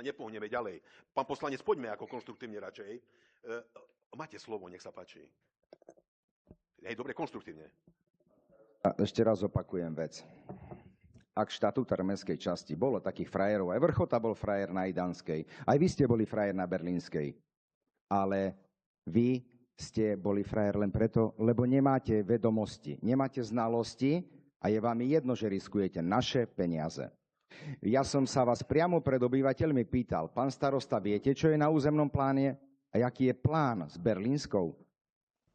nepohneme ďalej. Pán poslanec, poďme ako konštruktívne radšej. Máte slovo, nech sa páči. Hej, dobre, konštruktívne. Ešte raz opakujem vec. Ak štatútar mestskej časti, bolo takých frajerov, aj Vrchota bol frajer na Idanskej, aj vy ste boli frajer na Berlínskej, ale vy ste boli frajer len preto, lebo nemáte vedomosti, nemáte znalosti a je vám jedno, že riskujete naše peniaze. Ja som sa vás priamo pred obyvateľmi pýtal, pán starosta, viete, čo je na územnom pláne a aký je plán s Berlínskou?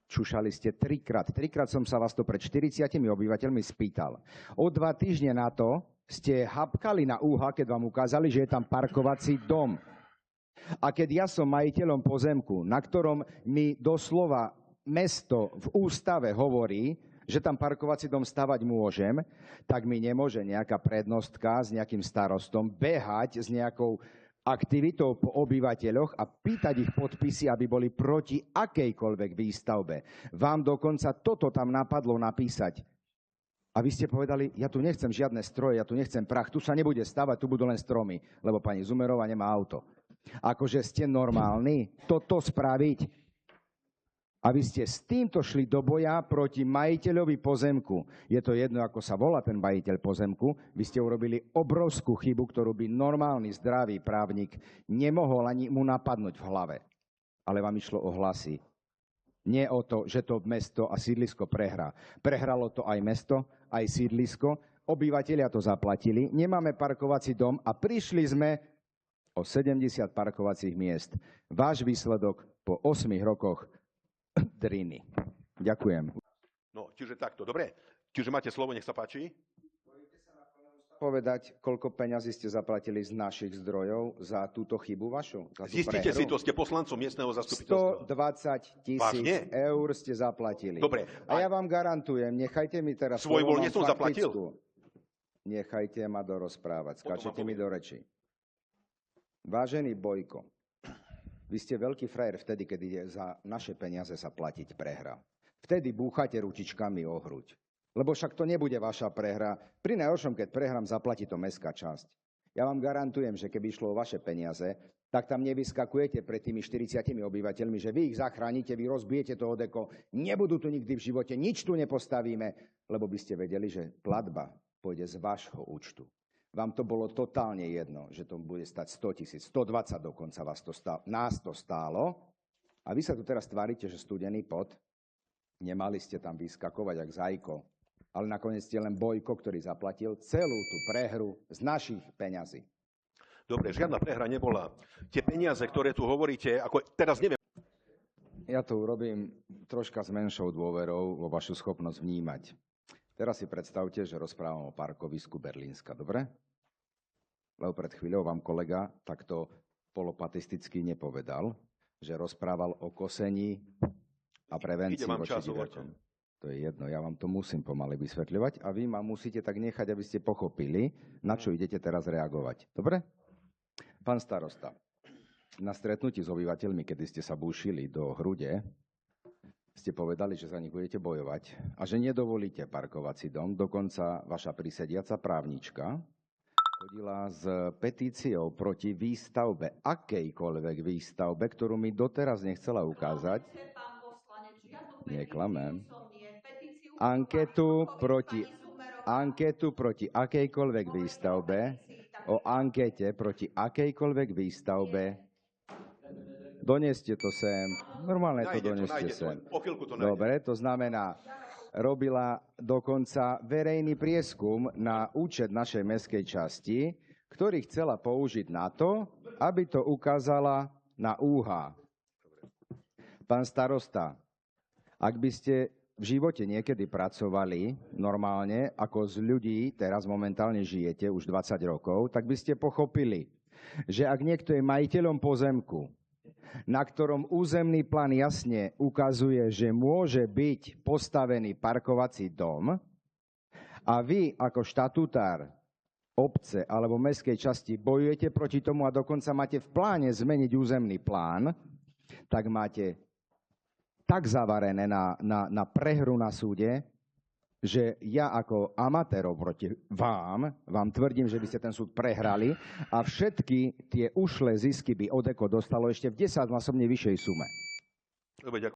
Čušali ste trikrát som sa vás to pred 40 obyvateľmi spýtal. O 2 týždne na to ste hapkali na úha, keď vám ukázali, že je tam parkovací dom. A keď ja som majiteľom pozemku, na ktorom mi doslova mesto v ústave hovorí, že tam parkovací dom stavať môžem, tak mi nemôže nejaká prednostka s nejakým starostom behať s nejakou aktivitou po obyvateľoch a pýtať ich podpisy, aby boli proti akejkoľvek výstavbe. Vám dokonca toto tam napadlo napísať. A vy ste povedali, ja tu nechcem žiadne stroje, ja tu nechcem prach, tu sa nebude stavať, tu budú len stromy, lebo pani Zumerová nemá auto. Akože ste normálni toto spraviť? A vy ste s týmto šli do boja proti majiteľovi pozemku. Je to jedno, ako sa volá ten majiteľ pozemku. Vy ste urobili obrovskú chybu, ktorú by normálny, zdravý právnik nemohol ani mu napadnúť v hlave. Ale vám išlo o hlasy. Nie o to, že to mesto a sídlisko prehrá. Prehralo to aj mesto, aj sídlisko. Obyvatelia to zaplatili. Nemáme parkovací dom a prišli sme o 70 parkovacích miest. Váš výsledok po 8 rokoch driny. Ďakujem. No, čiže takto, dobre. Čiže máte slovo, nech sa páči. Povedať, koľko peňazí ste zaplatili z našich zdrojov za túto chybu vašu? Zistite si to, ste poslancom miestneho zastupiteľstva. 120 000 eur ste zaplatili. Dobre. A ja vám garantujem, nechajte mi teraz... Svojvoľne som zaplatil? Nechajte ma dorozprávať, skáčete mi do reči. Vážený Bojko, vy ste veľký frajer vtedy, keď ide za naše peniaze sa platiť prehra. Vtedy búchate ručičkami o hruď. Lebo však to nebude vaša prehra. Pri najhoršom, keď prehrám, zaplatí to mestská časť. Ja vám garantujem, že keby išlo o vaše peniaze, tak tam nevyskakujete pred tými 40 obyvateľmi, že vy ich zachránite, vy rozbijete to odeko, nebudú tu nikdy v živote, nič tu nepostavíme, lebo by ste vedeli, že platba pôjde z vášho účtu. Vám to bolo totálne jedno, že to bude stať 100 000, 120 dokonca nás to stálo. A vy sa tu teraz tvárite, že studený pot, nemali ste tam vyskakovať jak zajko, ale nakoniec ste len Bojko, ktorý zaplatil celú tú prehru z našich peňazí. Dobre, žiadna prehra nebola. Tie peniaze, ktoré tu hovoríte, ako teraz neviem. Ja to urobím troška s menšou dôverou vo vašu schopnosť vnímať. Teraz si predstavte, že rozprávam o parkovisku Berlínska, dobre? Lebo pred chvíľou vám kolega takto polopatisticky nepovedal, že rozprával o kosení a prevencii voči divačom. To je jedno, ja vám to musím pomaly vysvetľovať a vy ma musíte tak nechať, aby ste pochopili, na čo idete teraz reagovať. Dobre? Pán starosta, na stretnutí s obyvateľmi, kedy ste sa búšili do hrude, ste povedali, že za nich budete bojovať a že nedovolíte parkovací dom. Dokonca vaša prisediaca právnička chodila s petíciou proti výstavbe, akejkoľvek výstavbe, ktorú mi doteraz nechcela ukázať. Neklamem. Anketu proti akejkoľvek výstavbe, o ankete proti akejkoľvek výstavbe. Doneste to sem. Normálne to doneste sem. Dobre, to znamená, robila dokonca verejný prieskum na účet našej mestskej časti, ktorý chcela použiť na to, aby to ukázala na úha. Pán starosta, ak by ste v živote niekedy pracovali normálne, ako z ľudí teraz momentálne žijete už 20 rokov, tak by ste pochopili, že ak niekto je majiteľom pozemku, na ktorom územný plán jasne ukazuje, že môže byť postavený parkovací dom a vy ako štatutár obce alebo mestskej časti bojujete proti tomu a dokonca máte v pláne zmeniť územný plán, tak máte tak zavarené na prehru na súde, že ja ako amatérov proti vám tvrdím, že by ste ten súd prehrali a všetky tie ušlé zisky by Odeko dostalo ešte v 10-násobne vyššej sume. Dobre, ďakujem.